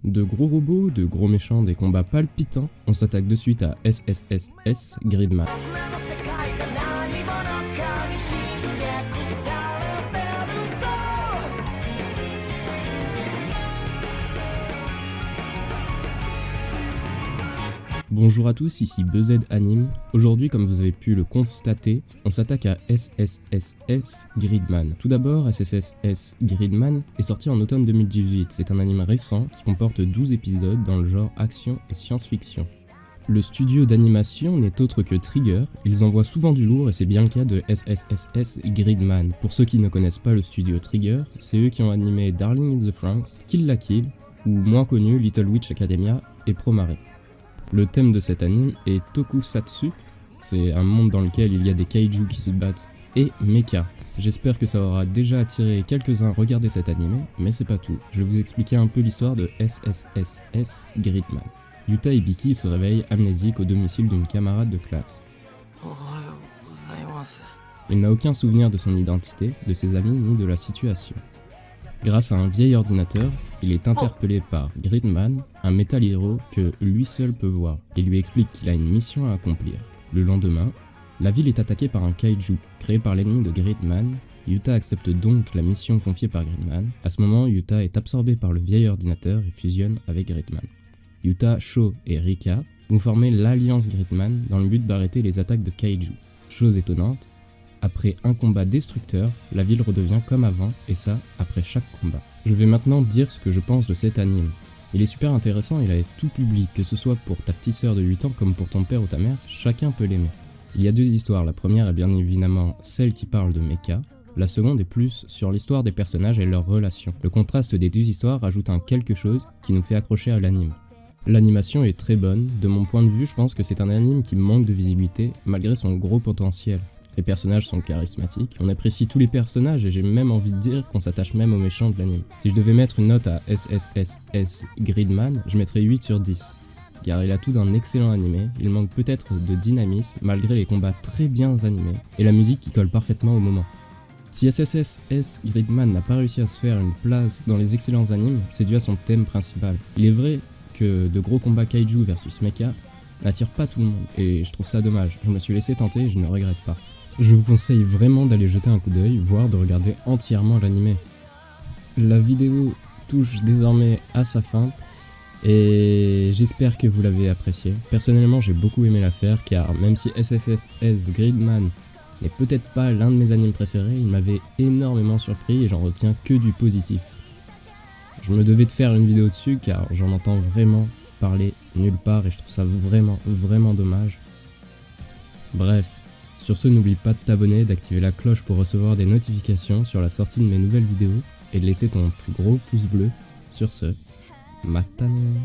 De gros robots, de gros méchants, des combats palpitants, on s'attaque de suite à SSSS Gridman. Bonjour à tous, ici BZ Anime. Aujourd'hui, comme vous avez pu le constater, on s'attaque à SSSS Gridman. Tout d'abord, SSSS Gridman est sorti en automne 2018. C'est un anime récent qui comporte 12 épisodes dans le genre action et science-fiction. Le studio d'animation n'est autre que Trigger. Ils envoient souvent du lourd et c'est bien le cas de SSSS Gridman. Pour ceux qui ne connaissent pas le studio Trigger, c'est eux qui ont animé Darling in the Franxx, Kill la Kill, ou moins connu Little Witch Academia et Promare. Le thème de cet anime est Tokusatsu, c'est un monde dans lequel il y a des kaiju qui se battent, et mecha. J'espère que ça aura déjà attiré quelques-uns à regarder cet anime, mais c'est pas tout. Je vais vous expliquer un peu l'histoire de SSSS Gridman. Yuta Hibiki se réveille amnésique au domicile d'une camarade de classe. Il n'a aucun souvenir de son identité, de ses amis ni de la situation. Grâce à un vieil ordinateur, il est interpellé par Gridman, un Metal Hero que lui seul peut voir. Il lui explique qu'il a une mission à accomplir. Le lendemain, la ville est attaquée par un kaiju créé par l'ennemi de Gridman. Yuta accepte donc la mission confiée par Gridman. À ce moment, Yuta est absorbé par le vieil ordinateur et fusionne avec Gridman. Yuta, Sho et Rika vont former l'Alliance Gridman dans le but d'arrêter les attaques de kaiju. Chose étonnante, après un combat destructeur, la ville redevient comme avant, et ça, après chaque combat. Je vais maintenant dire ce que je pense de cet anime. Il est super intéressant, il a tout public, que ce soit pour ta petite sœur de 8 ans comme pour ton père ou ta mère, chacun peut l'aimer. Il y a deux histoires, la première est bien évidemment celle qui parle de mecha, la seconde est plus sur l'histoire des personnages et leurs relations. Le contraste des deux histoires rajoute un quelque chose qui nous fait accrocher à l'anime. L'animation est très bonne, de mon point de vue je pense que c'est un anime qui manque de visibilité malgré son gros potentiel. Les personnages sont charismatiques, on apprécie tous les personnages et j'ai même envie de dire qu'on s'attache même aux méchants de l'anime. Si je devais mettre une note à SSSS Gridman, je mettrais 8 sur 10. Car il a tout d'un excellent animé, il manque peut-être de dynamisme malgré les combats très bien animés et la musique qui colle parfaitement au moment. Si SSSS Gridman n'a pas réussi à se faire une place dans les excellents animes, c'est dû à son thème principal. Il est vrai que de gros combats kaiju versus mecha n'attirent pas tout le monde et je trouve ça dommage. Je me suis laissé tenter et je ne regrette pas. Je vous conseille vraiment d'aller jeter un coup d'œil, voire de regarder entièrement l'animé. La vidéo touche désormais à sa fin et j'espère que vous l'avez apprécié. Personnellement j'ai beaucoup aimé l'affaire car même si SSSS Gridman n'est peut-être pas l'un de mes animes préférés, il m'avait énormément surpris et j'en retiens que du positif. Je me devais de faire une vidéo dessus car j'en entends vraiment parler nulle part et je trouve ça vraiment dommage. Bref. Sur ce, n'oublie pas de t'abonner, d'activer la cloche pour recevoir des notifications sur la sortie de mes nouvelles vidéos et de laisser ton plus gros pouce bleu. Sur ce, matane.